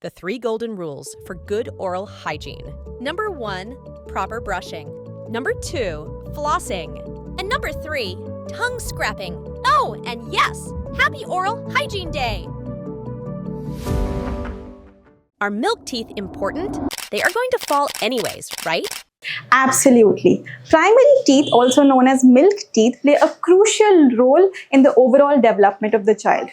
The 3 golden rules for good oral hygiene. Number 1, proper brushing. Number 2, flossing. And number 3, tongue scrapping. Oh, and yes, happy Oral Hygiene Day! Are milk teeth important? They are going to fall anyways, right? Absolutely. Primary teeth, also known as milk teeth, play a crucial role in the overall development of the child.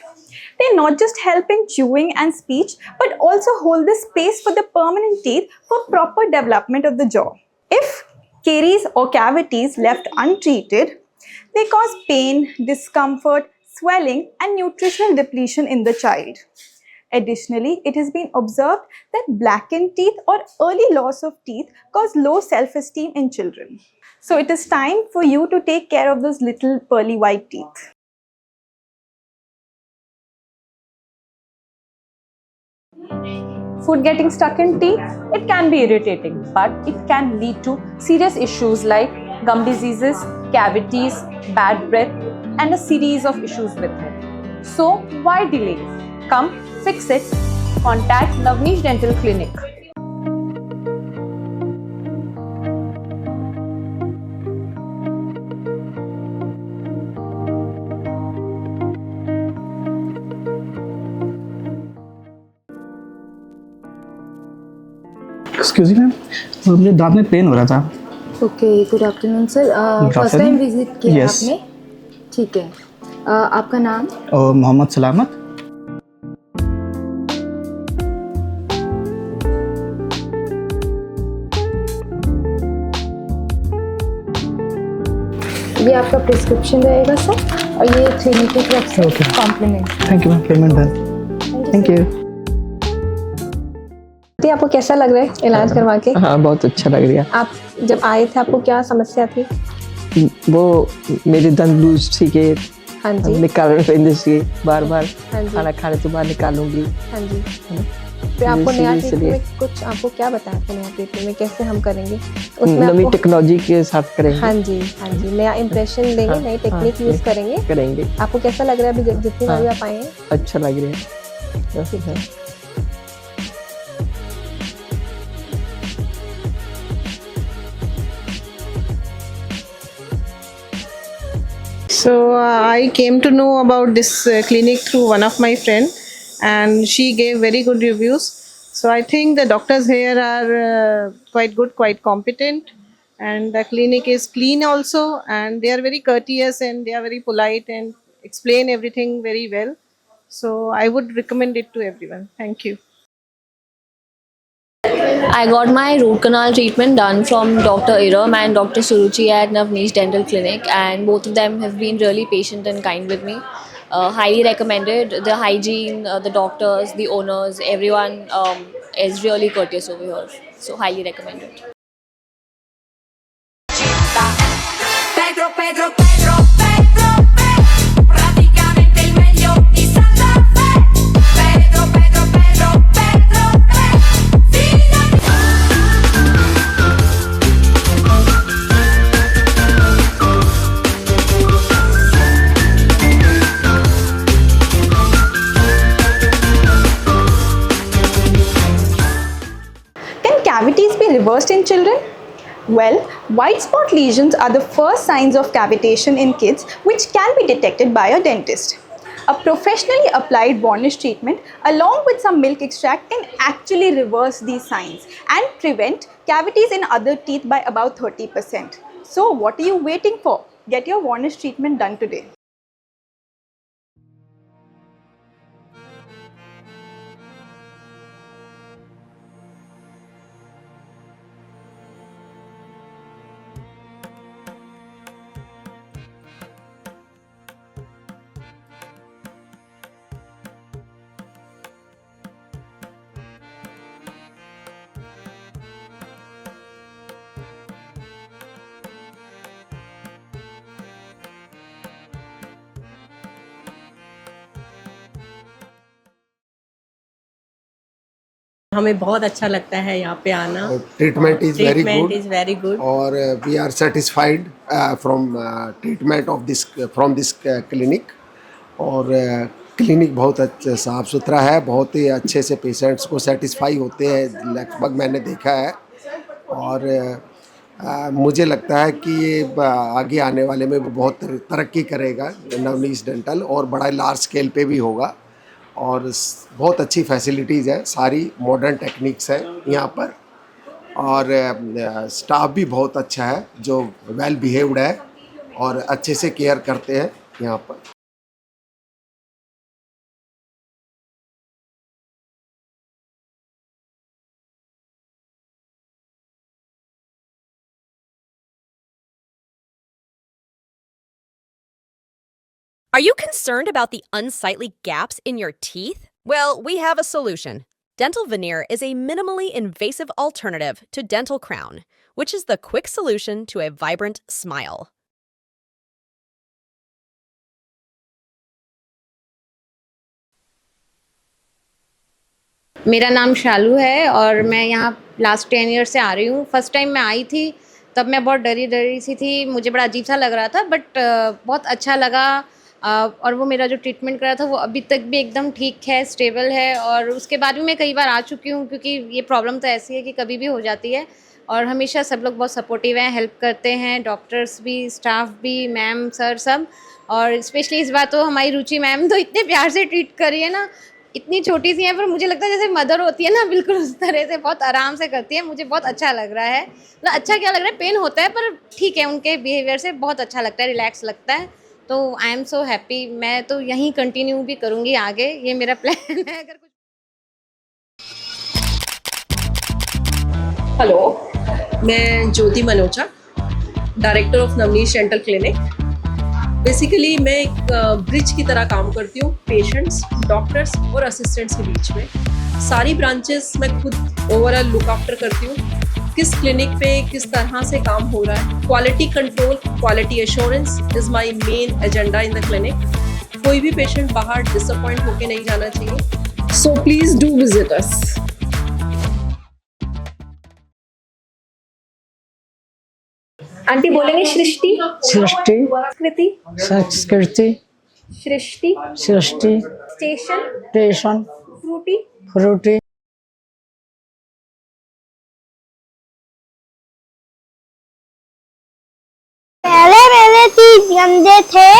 They not just help in chewing and speech, but also hold the space for the permanent teeth for proper development of the jaw. If caries or cavities left untreated, they cause pain, discomfort, swelling, and nutritional depletion in the child. Additionally, it has been observed that blackened teeth or early loss of teeth cause low self-esteem in children. So it is time for you to take care of those little pearly white teeth. Food getting stuck in teeth, it can be irritating, but it can lead to serious issues like gum diseases, cavities, bad breath, and a series of issues with it. So why delay? Come fix it. Contact Navneesh Dental Clinic. Excuse me ma'am, मुझे दांत में pen हो रहा था। Okay, good afternoon sir. First time visit किया आपने? ठीक है। आपका नाम? मोहम्मद सलामत। ये आपका प्रिस्क्रिप्शन रहेगा सर, और ये क्लिनिक की तरफ से compliment. Thank you ma'am, payment done. Thank you. आपको कैसा लग रहा है इलाज करवा के? हाँ, बहुत अच्छा लग रहा है। आप जब आए थे आपको क्या समस्या थी? वो मेरे दंत लूज थी के हाँ जी, निकाल रहे बार बार हाँ जी, खाना खाने के बाद निकालूंगी। हाँ जी। फिर आपको नया ट्रीटमेंट में कुछ आपको क्या बताया था? नया ट्रीटमेंट में कैसे हम करेंगे? नई टेक्नोलॉजी के साथ करेंगे। हाँ जी, हाँ जी, नया इम्प्रेशन देंगे, नई टेक्निक यूज करेंगे। आपको कैसा लग रहा है अभी जितनी बार आप आए हैं? अच्छा लग रहा है। So I came to know about this clinic through one of my friend, and she gave very good reviews. So I think the doctors here are quite good, quite competent, and the clinic is clean also, and they are very courteous and they are very polite and explain everything very well. So I would recommend it to everyone. Thank you. I got my root canal treatment done from Dr. Iram and Dr. Suruchi at Navneesh Dental Clinic, and both of them have been really patient and kind with me. Highly recommended. The hygiene, the doctors, the owners, everyone is really courteous over here. So highly recommended. Pedro, Pedro, Pedro, Pedro, praticamente il meglio di Santa Fe. Pedro, Pedro, Pedro, Pedro, Can cavities be reversed in children? Well, white spot lesions are the first signs of cavitation in kids, which can be detected by a dentist. A professionally applied varnish treatment along with some milk extract can actually reverse these signs and prevent cavities in other teeth by about 30%. So what are you waiting for? Get your varnish treatment done today. हमें बहुत अच्छा लगता है यहाँ पे आना। Treatment is very good और we are satisfied from treatment of this clinic. और क्लिनिक बहुत अच्छा साफ़ सुथरा है, बहुत ही अच्छे से पेशेंट्स को सेटिस्फाई होते हैं, लगभग मैंने देखा है। और मुझे लगता है कि ये आगे आने वाले में बहुत तरक्की करेगा नवनीश डेंटल, और बड़ा लार्ज स्केल पे भी होगा। और बहुत अच्छी फैसिलिटीज़ है, सारी मॉडर्न टेक्निक्स है यहाँ पर, और स्टाफ भी बहुत अच्छा है जो वेल बिहेव्ड है और अच्छे से केयर करते हैं यहाँ पर। Are you concerned about the unsightly gaps in your teeth? Well, we have a solution. Dental veneer is a minimally invasive alternative to dental crown, which is the quick solution to a vibrant smile. मेरा नाम शालू है और मैं यहाँ last 10 year से आ रही हूँ। First time मैं आई थी तब मैं बहुत डरी सी थी, मुझे बड़ा अजीब सा लग रहा था, बट बहुत अच्छा लगा। और वो मेरा जो ट्रीटमेंट करा था वो अभी तक भी एकदम ठीक है, स्टेबल है। और उसके बाद भी मैं कई बार आ चुकी हूँ, क्योंकि ये प्रॉब्लम तो ऐसी है कि कभी भी हो जाती है। और हमेशा सब लोग बहुत सपोर्टिव हैं, हेल्प करते हैं, डॉक्टर्स भी, स्टाफ भी, मैम सर सब। और स्पेशली इस बार तो हमारी रुचि मैम तो इतने प्यार से ट्रीट कर रही है ना, इतनी छोटी सी हैं पर मुझे लगता है जैसे मदर होती है ना, बिल्कुल उस तरह से बहुत आराम से करती है। मुझे बहुत अच्छा लग रहा है। मतलब अच्छा क्या लग रहा है, पेन होता है पर ठीक है, उनके बिहेवियर से बहुत अच्छा लगता है, रिलैक्स लगता है। तो आई एम सो हैप्पी। मैं तो यहीं कंटिन्यू भी करूँगी आगे, ये मेरा प्लान है। अगर कुछ हेलो, मैं Jyoti Manocha, director of Navnish dental clinic. Basically मैं एक ब्रिज की तरह काम करती हूँ पेशेंट्स, डॉक्टर्स और असिस्टेंट्स के बीच में। सारी ब्रांचेस मैं खुद ओवरऑल लुक आफ्टर करती हूँ, किस क्लिनिक पे किस तरह से काम हो रहा है। Quality control, quality assurance is my main agenda in the clinic. कोई भी पेशेंट बाहर डिसअपॉइंट होके नहीं जाना चाहिए। So please do visit us. Aunty बोलेंगे सृष्टि, सृष्टि, कृति, संस्कृति, सृष्टि, सृष्टि, स्टेशन, स्टेशन, फ्रूटी, फ्रूटी। पहले मेरे टीथ गंदे थे,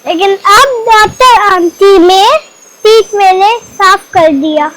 लेकिन अब डॉक्टर आंटी ने टीथ मेरे साफ कर दिया।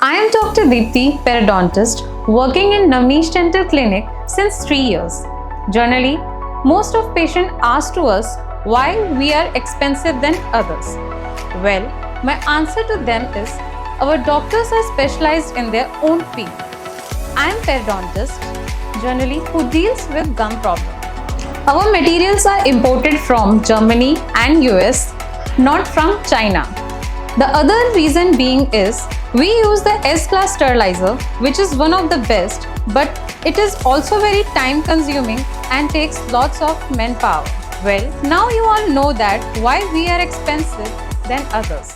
I am Dr. Deepthi, periodontist, working in Navneesh Dental Clinic since 3 years. Generally, most of patients ask to us why we are expensive than others. Well, my answer to them is our doctors are specialized in their own field. I am periodontist, generally who deals with gum problem. Our materials are imported from Germany and US, not from China. The other reason being is we use the S-class sterilizer, which is one of the best, but it is also very time consuming and takes lots of manpower. Well, now you all know that why we are expensive than others.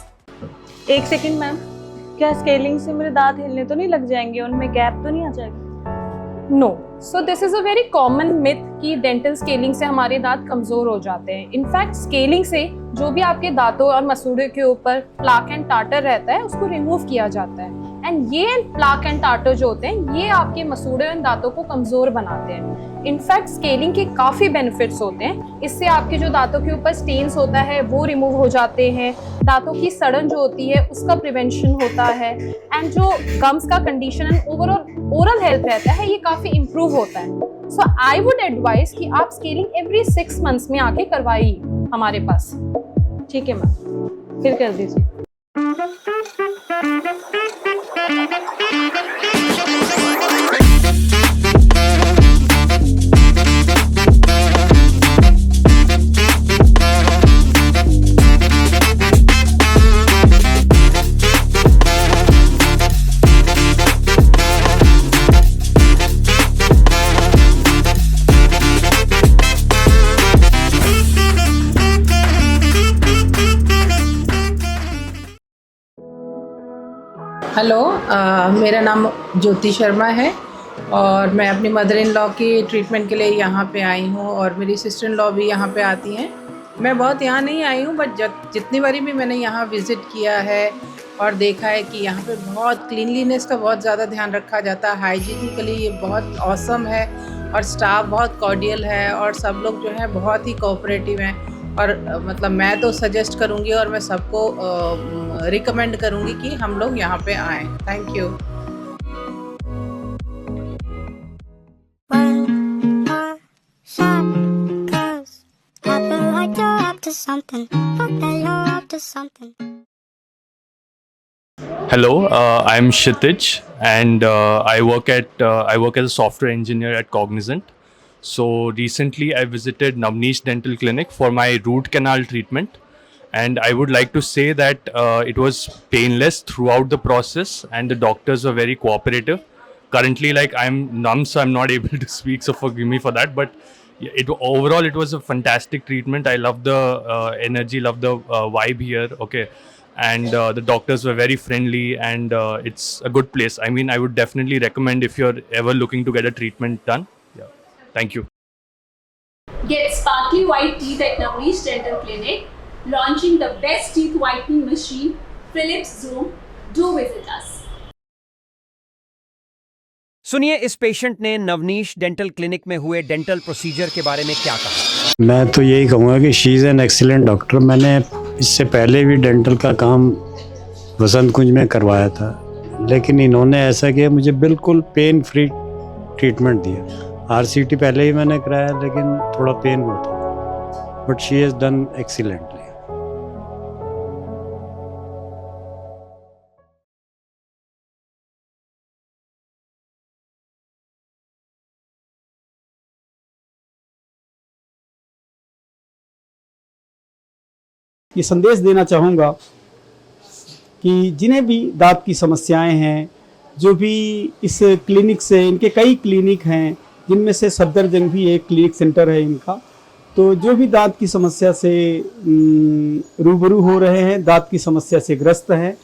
एक second ma'am, क्या scaling से मेरे दांत हिलने तो नहीं लग जाएंगे, उनमें गैप तो नहीं आ जाएगा? No. So this is a very common myth कि डेंटल स्केलिंग से हमारे दांत कमज़ोर हो जाते हैं। इनफैक्ट स्केलिंग से जो भी आपके दांतों और मसूड़े के ऊपर प्लाक एंड टार्टर रहता है उसको रिमूव किया जाता है। एंड ये प्लाक एंड टार्टर जो होते हैं ये आपके मसूड़े और दांतों को कमज़ोर बनाते हैं। इनफैक्ट स्केलिंग के काफ़ी बेनिफिट्स होते हैं। इससे आपके जो दांतों के ऊपर स्टेन्स होता है वो रिमूव हो जाते हैं, दांतों की सड़न जो होती है उसका प्रिवेंशन होता है, एंड जो गम्स का condition and overall oral health रहता है ये काफ़ी इम्प्रूव होता है। सो आई वुड एडवाइस कि आप स्केलिंग एवरी 6 मंथ्स में आके करवाइए हमारे पास। ठीक है मैम, फिर कर दीजिए। हेलो, मेरा नाम ज्योति शर्मा है और मैं अपनी मदर इन लॉ की ट्रीटमेंट के लिए यहाँ पे आई हूँ और मेरी सिस्टर इन लॉ भी यहाँ पे आती हैं। मैं बहुत यहाँ नहीं आई हूँ, बट जितनी बारी भी मैंने यहाँ विज़िट किया है और देखा है कि यहाँ पे बहुत क्लीनलीनेस का बहुत ज़्यादा ध्यान रखा जाता है। हाइजीनिकली ये बहुत ऑसम है और स्टाफ बहुत कॉर्डियल है और सब लोग जो है बहुत ही कोऑपरेटिव हैं। और मतलब मैं तो सजेस्ट करूँगी और मैं सबको रिकमेंड करूँगी कि हम लोग यहाँ पे आएँ। Thank you. Hello, I'm Kshitij and I work as a software engineer at Cognizant. So recently I visited Navneesh Dental Clinic for my root canal treatment, and I would like to say that it was painless throughout the process and the doctors were very cooperative. Currently, like, I'm numb, so I'm not able to speak, so forgive me for that, but overall it was a fantastic treatment. I love the energy, love the vibe here, okay, and the doctors were very friendly, and it's a good place. I mean, I would definitely recommend if you're ever looking to get a treatment done. Yeah, thank you. Get sparkly white teeth at Navneesh Dental Clinic, launching the best teeth whitening machine, Philips Zoom. Do visit us. सुनिए इस patient ने Navneesh dental clinic में हुए dental procedure के बारे में क्या कहा। मैं तो यही कहूँगा कि she is an excellent doctor. मैंने इससे पहले भी डेंटल का काम वसंत कुंज में करवाया था, लेकिन इन्होंने ऐसा किया, मुझे बिल्कुल पेन फ्री ट्रीटमेंट दिया। आरसीटी पहले ही मैंने कराया, लेकिन थोड़ा पेन होता, but she has done excellently. ये संदेश देना चाहूँगा कि जिन्हें भी दांत की समस्याएं हैं, जो भी इस क्लिनिक से, इनके कई क्लिनिक हैं जिनमें से सफदरजंग भी एक क्लिनिक सेंटर है इनका, तो जो भी दांत की समस्या से रूबरू हो रहे हैं, दांत की समस्या से ग्रस्त हैं,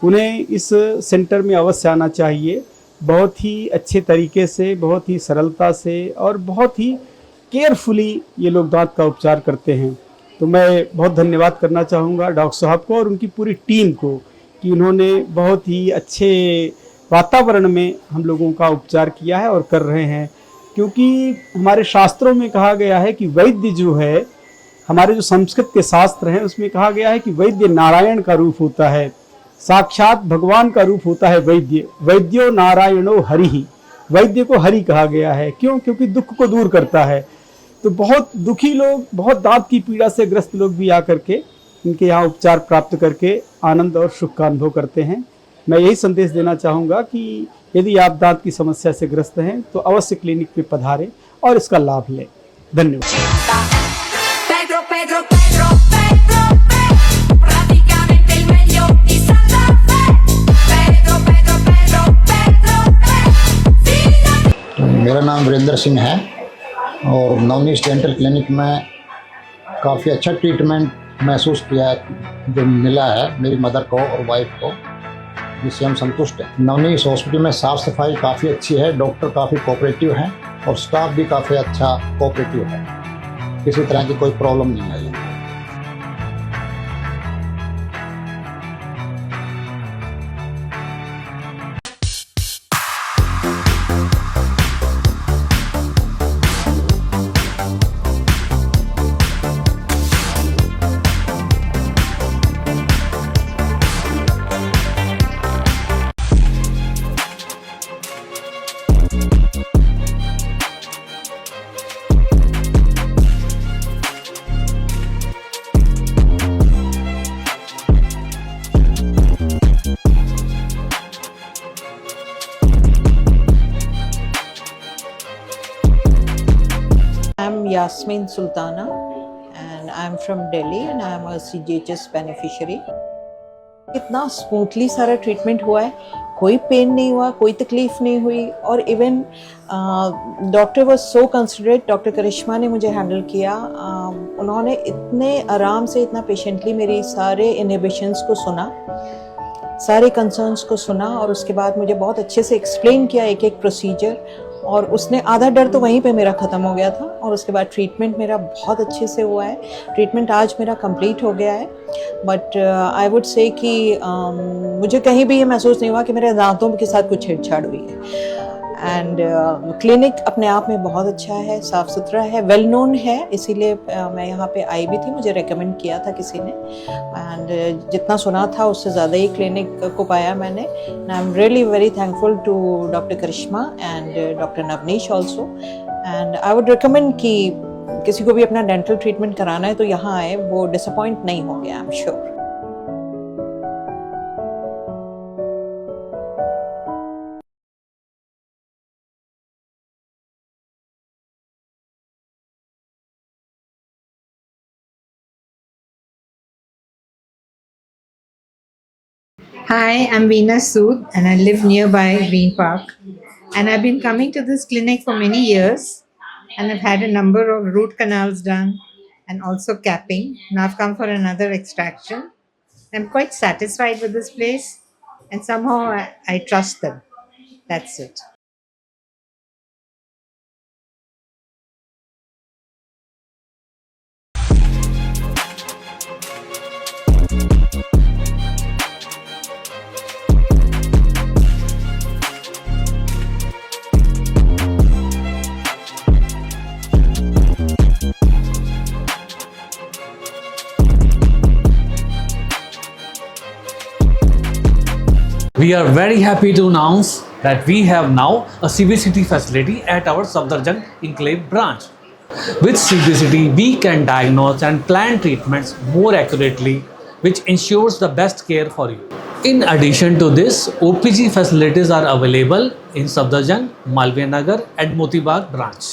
उन्हें इस सेंटर में अवश्य आना चाहिए। बहुत ही अच्छे तरीके से, बहुत ही सरलता से और बहुत ही केयरफुली ये लोग दांत का उपचार करते हैं। तो मैं बहुत धन्यवाद करना चाहूँगा डॉक्टर साहब को और उनकी पूरी टीम को कि उन्होंने बहुत ही अच्छे वातावरण में हम लोगों का उपचार किया है और कर रहे हैं। क्योंकि हमारे शास्त्रों में कहा गया है कि वैद्य जो है, हमारे जो संस्कृत के शास्त्र हैं उसमें कहा गया है कि वैद्य नारायण का रूप होता है, साक्षात भगवान का रूप होता है वैद्य। वैद्यो नारायणो हरि, वैद्य को हरि कहा गया है। क्यों? क्योंकि दुख को दूर करता है। तो बहुत दुखी लोग, बहुत दांत की पीड़ा से ग्रस्त लोग भी आकर के इनके यहाँ उपचार प्राप्त करके आनंद और सुख का अनुभव करते हैं। मैं यही संदेश देना चाहूँगा कि यदि आप दांत की समस्या से ग्रस्त हैं तो अवश्य क्लिनिक पे पधारें और इसका लाभ लें। धन्यवाद। मेरा नाम वीरेंद्र सिंह है और नवनीश डेंटल क्लिनिक में काफ़ी अच्छा ट्रीटमेंट महसूस किया है, जो मिला है मेरी मदर को और वाइफ को, जिससे हम संतुष्ट हैं। नवनीश हॉस्पिटल में साफ़ सफाई काफ़ी अच्छी है, डॉक्टर काफ़ी कोऑपरेटिव हैं और स्टाफ भी काफ़ी अच्छा कोऑपरेटिव है। किसी तरह की कोई प्रॉब्लम नहीं आई। am Yasmin Sultana and I am from Delhi and I am a CGHS beneficiary. इतना स्मूथली सारा ट्रीटमेंट हुआ है, कोई पेन नहीं हुआ, कोई तकलीफ नहीं हुई और even doctor was so considerate. Doctor Karishma ने मुझे हैंडल किया. उन्होंने इतने आराम से इतना पेशेंटली मेरी सारे इनहिबिशंस को सुना, सारे कंसर्न्स को सुना और उसके बाद मुझे बहुत अच्छे से एक्सप्लेन किया एक एक प्रोसीजर. और उसने आधा डर तो वहीं पे मेरा ख़त्म हो गया था और उसके बाद ट्रीटमेंट मेरा बहुत अच्छे से हुआ है. ट्रीटमेंट आज मेरा कंप्लीट हो गया है. बट आई वुड से कि मुझे कहीं भी ये महसूस नहीं हुआ कि मेरे दांतों के साथ कुछ छेड़छाड़ हुई है. एंड क्लिनिक अपने आप में बहुत अच्छा है, साफ़ सुथरा है, वेल नोन है, इसीलिए मैं यहाँ पे आई भी थी. मुझे रेकमेंड किया था किसी ने एंड जितना सुना था उससे ज़्यादा ही क्लिनिक को पाया मैंने. And I am really very thankful to doctor Karishma and doctor Navneesh also. And I would recommend कि किसी को भी अपना डेंटल ट्रीटमेंट कराना है तो यहाँ आए, वो डिसअपॉइंट नहीं होंगे, I am sure. Hi, I'm Veena Sood and I live nearby Green Park. And I've been coming to this clinic for many years and I've had a number of root canals done and also capping. Now I've come for another extraction. I'm quite satisfied with this place and somehow I trust them. That's it. We are very happy to announce that we have now a CBCT facility at our Safdarjung Enclave branch. With CBCT, we can diagnose and plan treatments more accurately, which ensures the best care for you. In addition to this, OPG facilities are available in Safdarjung, Malviya Nagar and Motibagh branch.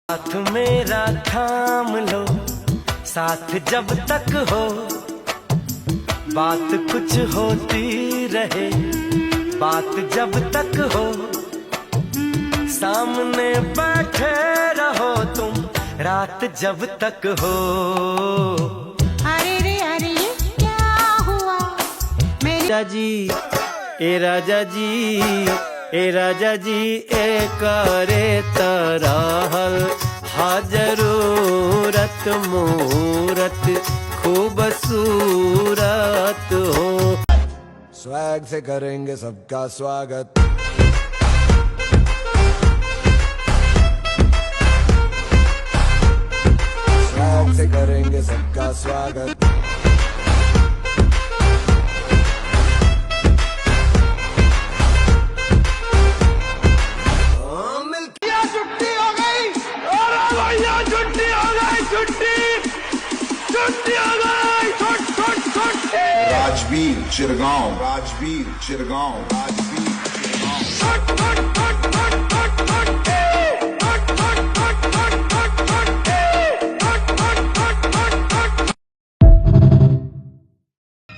साथ मेरा थाम लो, साथ जब तक हो, बात कुछ होती रहे, बात जब तक हो, सामने बैठे रहो तुम, रात जब तक हो. अरे रे अरे ये क्या हुआ मेरे राजा जी, ए राजा जी, ए राजा जी, ए करे तरहल हाजरूरत मूरत खूबसूरत हो. स्वैग से करेंगे सबका स्वागत. स्वैग से करेंगे सबका स्वागत. राजवीर चिरगांव, राजवीर चिरगांव, राजवीर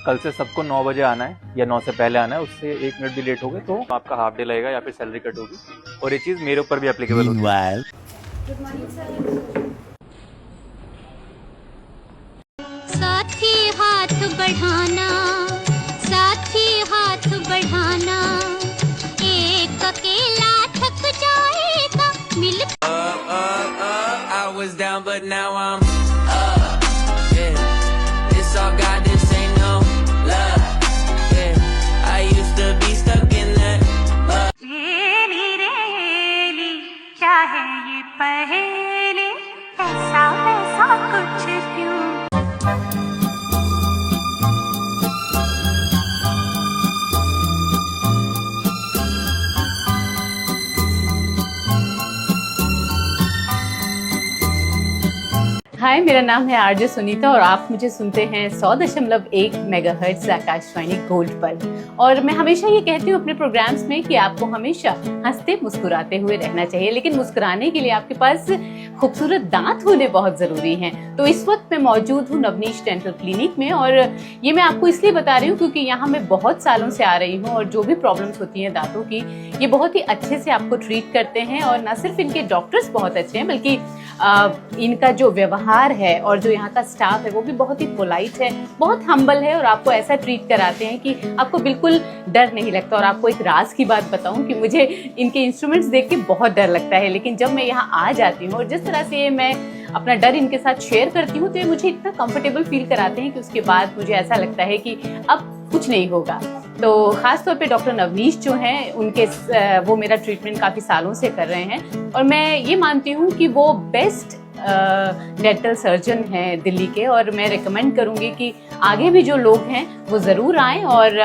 कल से सबको 9 बजे आना है या 9 से पहले आना है. उससे 1 मिनट भी लेट हो गए तो आपका हाफ डे लगेगा या फिर सैलरी कट होगी. और ये चीज़ मेरे ऊपर भी एप्लीकेबल होगी. Good morning sir. साथी हाथ बढ़ाना, साथी हाथ बढ़ाना, एक अकेला थक जाएगा मिल. I was down but now I'm up. Yeah, it's all God, this ain't no love. Yeah, I used to be stuck in that. रेली रेली क्या है ये पहेली, ऐसा वैसा कुछ क्यों. हाय, मेरा नाम है आरजे सुनीता और आप मुझे सुनते हैं 100.1 मेगाहर्ट्ज आकाशवाणी गोल्ड पर। और मैं हमेशा ये कहती हूँ अपने प्रोग्राम्स में कि आपको हमेशा हंसते मुस्कुराते हुए रहना चाहिए, लेकिन मुस्कुराने के लिए आपके पास खूबसूरत दांत होने बहुत ज़रूरी हैं। तो इस वक्त मैं मौजूद हूँ नवनीश डेंटल क्लिनिक में, और ये मैं आपको इसलिए बता रही हूँ क्योंकि यहाँ मैं बहुत सालों से आ रही हूँ और जो भी प्रॉब्लम्स होती हैं दांतों की, ये बहुत ही अच्छे से आपको ट्रीट करते हैं। और ना सिर्फ इनके डॉक्टर्स बहुत अच्छे हैं, बल्कि इनका जो व्यवहार है और जो यहाँ का स्टाफ है वो भी बहुत ही पोलाइट है, बहुत हम्बल है, और आपको ऐसा ट्रीट कराते हैं कि आपको बिल्कुल डर नहीं लगता। और आपको एक राज की बात बताऊं कि मुझे इनके इंस्ट्रूमेंट्स देख के बहुत डर लगता है, लेकिन जब मैं यहाँ आ जाती हूँ और जिस तरह से मैं अपना डर इनके साथ शेयर करती हूँ तो ये मुझे इतना कंफर्टेबल फील कराते हैं कि उसके बाद मुझे ऐसा लगता है कि अब कुछ नहीं होगा। तो ख़ास तौर पे डॉक्टर नवनीश जो हैं उनके वो मेरा ट्रीटमेंट काफ़ी सालों से कर रहे हैं, और मैं ये मानती हूँ कि वो बेस्ट डेंटल सर्जन हैं दिल्ली के। और मैं रिकमेंड करूँगी कि आगे भी जो लोग हैं वो ज़रूर आएँ और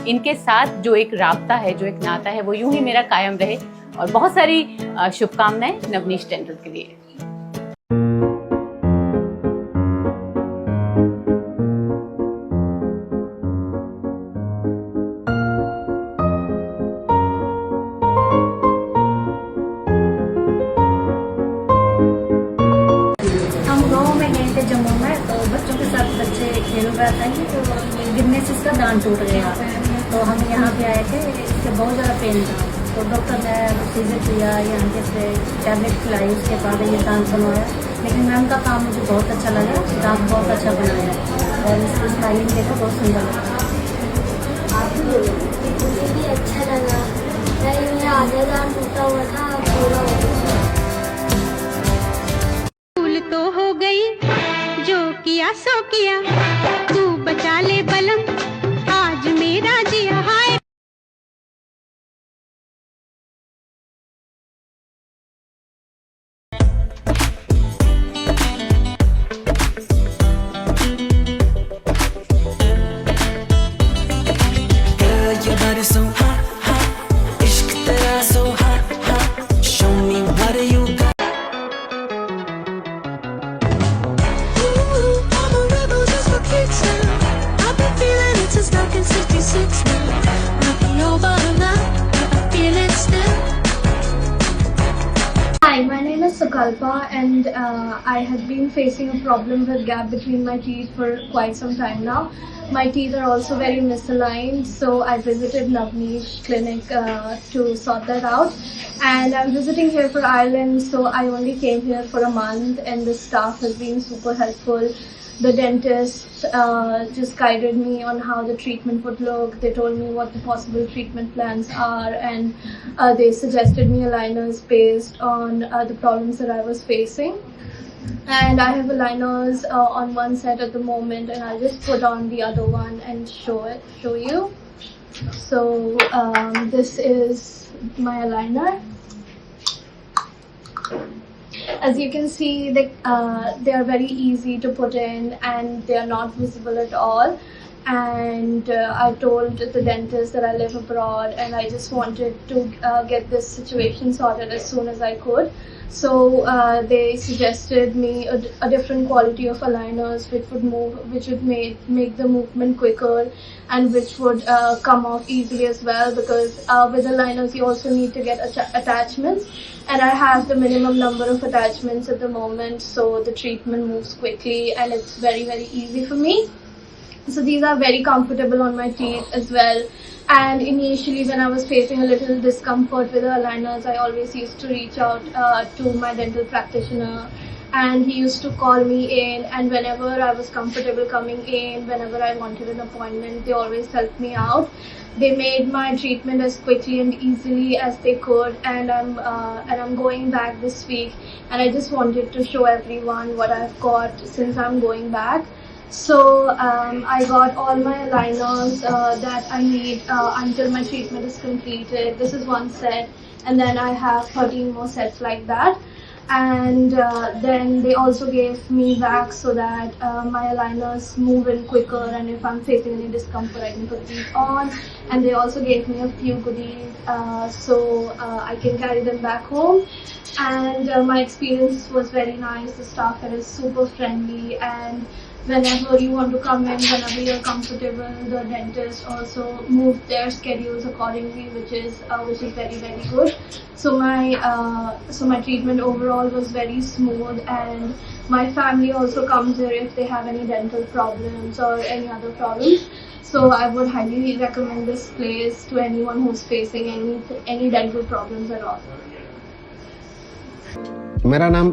इनके साथ जो एक राब्ता है, जो एक नाता है, वो यूँ ही मेरा कायम रहे। और बहुत सारी शुभकामनाएं नवनीश डेंटल के लिए। जम्मू में तो बच्चों के साथ बच्चे खेल रहा था कि तो गिरने से इसका दांत टूट गया, तो हम यहाँ पे आए थे, इससे बहुत ज़्यादा पेन था। तो डॉक्टर ने सीजर किया, यहाँ के से टैबलेट खिलाई, उसके बाद ये दांत बनवाया। लेकिन मैम का काम मुझे बहुत अच्छा लगा, दांत बहुत अच्छा बनाया और इसकी स्टाइलिंग देखो बहुत सुंदर लगा। मुझे भी अच्छा लगा, मेरा आधा दांत टूटा हुआ था, पूरा हो गया। भूल तो हो गई, जो किया सो किया, तू बचा ले बलम, आज मेरा जिया हाय। Girl, your body so hot, hot, ishq tera so hot, hot. Show me what you got. Hi, my name is Sukalpa, and I have been facing a problem with gap between my teeth for quite some time now. My teeth are also very misaligned, so I visited Navneesh clinic to sort that out. And I'm visiting here for Ireland, so I only came here for a month, and the staff has been super helpful. The dentist just guided me on how the treatment would look. They told me what the possible treatment plans are, and they suggested me aligners based on the problems that I was facing. And I have aligners on one set at the moment, and I'll just put on the other one and show you. So this is my aligner. As you can see, they are very easy to put in and they are not visible at all. And I told the dentist that I live abroad and I just wanted to get this situation sorted as soon as I could. So they suggested me a different quality of aligners which would make the movement quicker and which would come off easily as well, because with aligners you also need to get attachments, and I have the minimum number of attachments at the moment, so the treatment moves quickly and it's very, very easy for me. So these are very comfortable on my teeth as well. And initially when I was facing a little discomfort with the aligners, I always used to reach out to my dental practitioner, and he used to call me in, and whenever I was comfortable coming in, whenever I wanted an appointment, they always helped me out. They made my treatment as quickly and easily as they could, and I'm going back this week, and I just wanted to show everyone what I've got since I'm going back. So I got all my aligners that I need until my treatment is completed. This is one set, and then I have 13 more sets like that. And then they also gave me wax so that my aligners move in quicker, and if I'm facing any discomfort I can put these on. And they also gave me a few goodies so I can carry them back home. And my experience was very nice. The staff here is super friendly, and whenever you want to come in, whenever you're comfortable, the dentist also moved their schedules accordingly, which is very, very good. So my treatment overall was very smooth, and my family also comes here if they have any dental problems or any other problems. So I would highly recommend this place to anyone who's facing any dental problems at all. मेरा नाम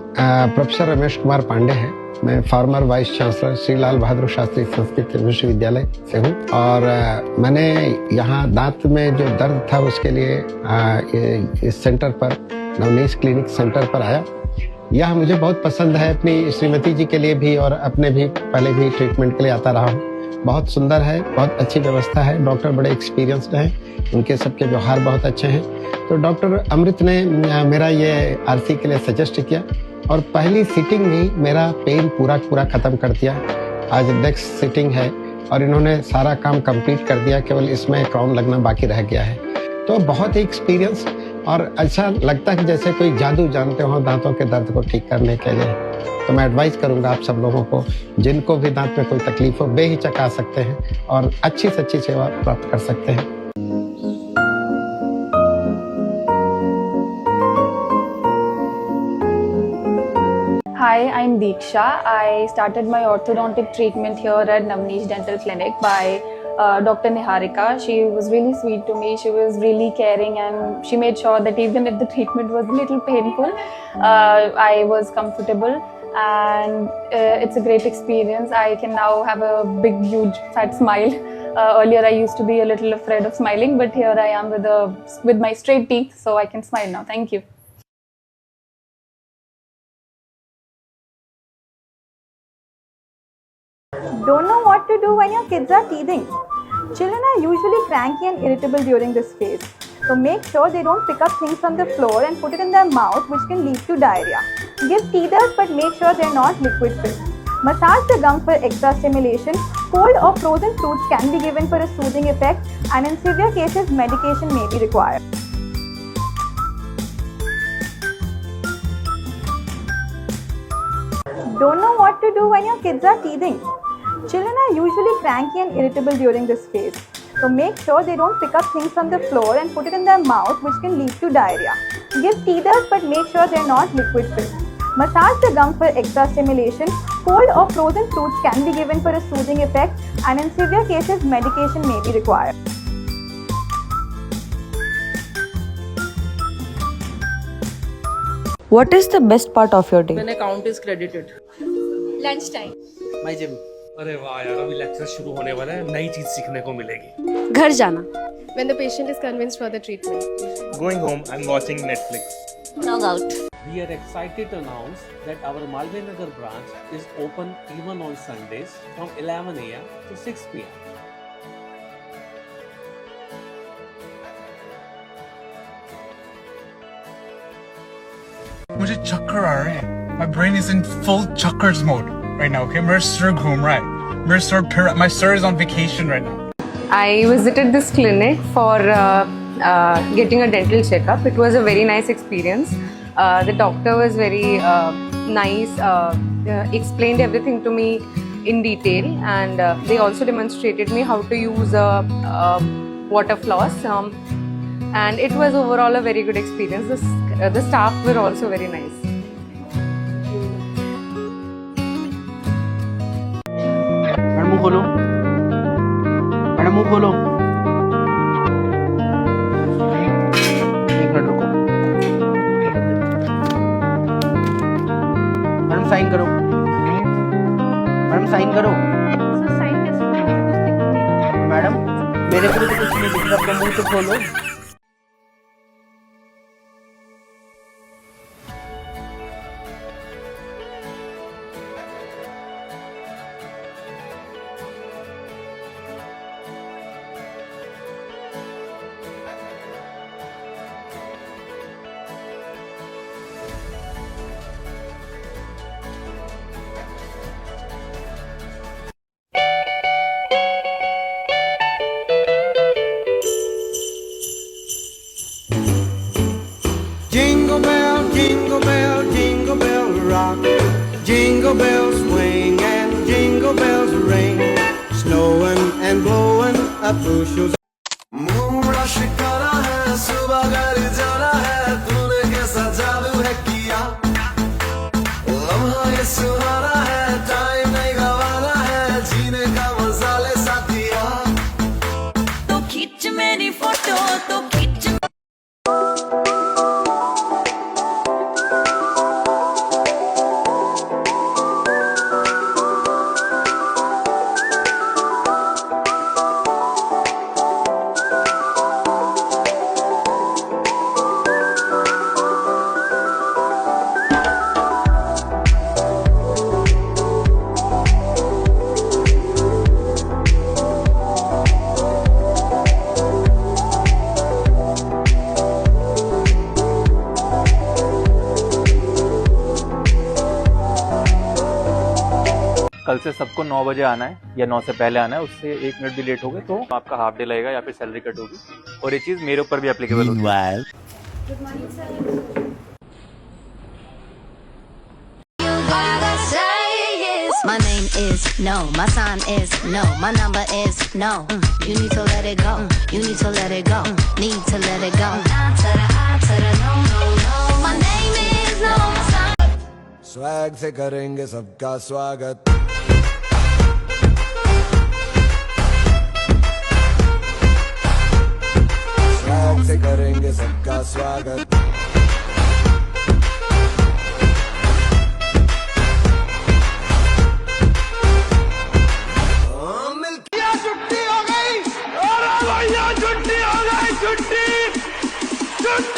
professor Ramesh Kumar Pandey है। मैं farmer vice chancellor Shri Lal Bahadur Shastri Sanskrit विश्वविद्यालय से हूँ और मैंने यहाँ दांत में जो दर्द था उसके लिए इस सेंटर पर नवनीश क्लिनिक सेंटर पर आया। यह मुझे बहुत पसंद है, अपनी श्रीमती जी के लिए भी और अपने भी पहले भी ट्रीटमेंट के लिए आता रहा हूँ। बहुत सुंदर है, बहुत अच्छी व्यवस्था है, डॉक्टर बड़े एक्सपीरियंस्ड हैं, उनके सबके व्यवहार बहुत अच्छे हैं। तो डॉक्टर अमृत ने मेरा ये आरसी के लिए सजेस्ट किया और पहली सीटिंग भी मेरा पेन पूरा खत्म कर दिया। आज नेक्स्ट सीटिंग है और इन्होंने सारा काम कंप्लीट कर दिया, केवल इसमें क्राउन लगना बाकी रह गया है। तो बहुत ही एक्सपीरियंस और अच्छा लगता है कि जैसे कोई जादू जानते हो दांतों के दर्द को ठीक करने के लिए। तो मैं एडवाइस करूंगा आप सब लोगों को, जिनको भी दांत में कोई तकलीफ हो बेहिचक आ सकते हैं और अच्छी से अच्छी सेवा प्राप्त कर सकते हैं। Hi, I'm Deeksha. I started my orthodontic treatment here at Navneesh Dental Clinic by Dr. Niharika. She was really sweet to me. She was really caring, and she made sure that even if the treatment was a little painful, I was comfortable. And it's a great experience. I can now have a big, huge, fat smile. Earlier, I used to be a little afraid of smiling, but here I am with my straight teeth, so I can smile now. Thank you. Don't know what to do when your kids are teething? Children are usually cranky and irritable during this phase. So make sure they don't pick up things from the floor and put it in their mouth, which can lead to diarrhea. Give teethers, but make sure they're not liquid filled. Massage the gum for extra stimulation. Cold or frozen fruits can be given for a soothing effect, and in severe cases, medication may be required. Don't know what to do when your kids are teething? Children are usually cranky and irritable during this phase. So make sure they don't pick up things from the floor and put it in their mouth, which can lead to diarrhea. Give teethers, but make sure they're not liquid filled. Massage the gum for extra stimulation. Cold or frozen fruits can be given for a soothing effect, and in severe cases, medication may be required. What is the best part of your day? When account is credited. Lunch time. My gym. अरे वाह यार, अभी lecture शुरू होने वाला है, नई चीज सीखने को मिलेगी। घर जाना. When the patient is convinced for the treatment. Going home and watching Netflix. Log out. We are excited to announce that our Malve Nagar branch is open even on Sundays from 11 a.m. to 6 p.m. मुझे चक्कर आ रहे हैं। My brain is in full chuckers mode right now. Okay, मेरा sir घूम रहा है। मेरा sir फिर, my sir is on vacation right now. I visited this clinic for getting a dental checkup. It was a very nice experience. The doctor was very nice, explained everything to me in detail, and they also demonstrated me how to use a water floss. And it was overall a very good experience. The staff were also very nice. Madam मुंह खोलो। Madam मुंह खोलो। एक minute रुको। Madam sign करो। Madam sign करो। Madam मेरे को तो कुछ नहीं दिख रहा, अपना मुंह तो खोलो। jingle bell rock. Jingle bells swing and jingle bells ring. Snowing and blowing up bushels. Mood shikara है, सुबह घर जाना है, तूने कैसा जादू है किया। लम्हा ये सुहाना है, टाइम नहीं गवाना है, जीने का मजा ले साथिया। तो खींच मेरी फोटो, तो खींच कल से सबको 9 बजे आना है या 9 से पहले आना है, उससे 1 मिनट भी लेट हो गए तो आपका हाफ डे लगेगा या फिर सैलरी कट होगी। और ये चीज़ मेरे ऊपर भी एप्लीकेबल होगी। Good morning sir. My name is no, my sign is no, my number is no. You need to let it go, you need to let it go, need to let it go. I to the no, no, no. My name is no, my sign. Swag से करेंगे सबका स्वागत। Swag से करेंगे सबका स्वागत। छुट्टी हो गई, अरे भैया छुट्टी हो गई, छुट्टी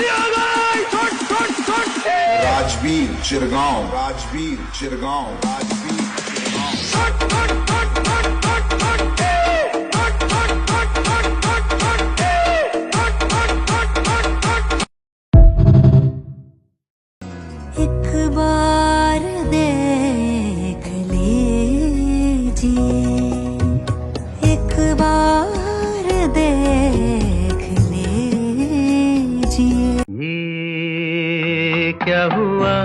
हो गई, छुट्टी। राजवीर चिरगांव, राजवीर चिरगांव, राजवीर एक बार देख लीजिए, एक बार देख लीजिए। ये क्या हुआ,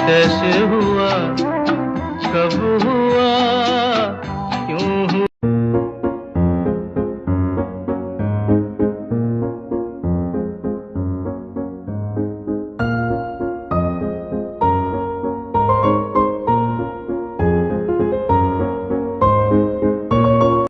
कैसे हुआ, कब हुआ?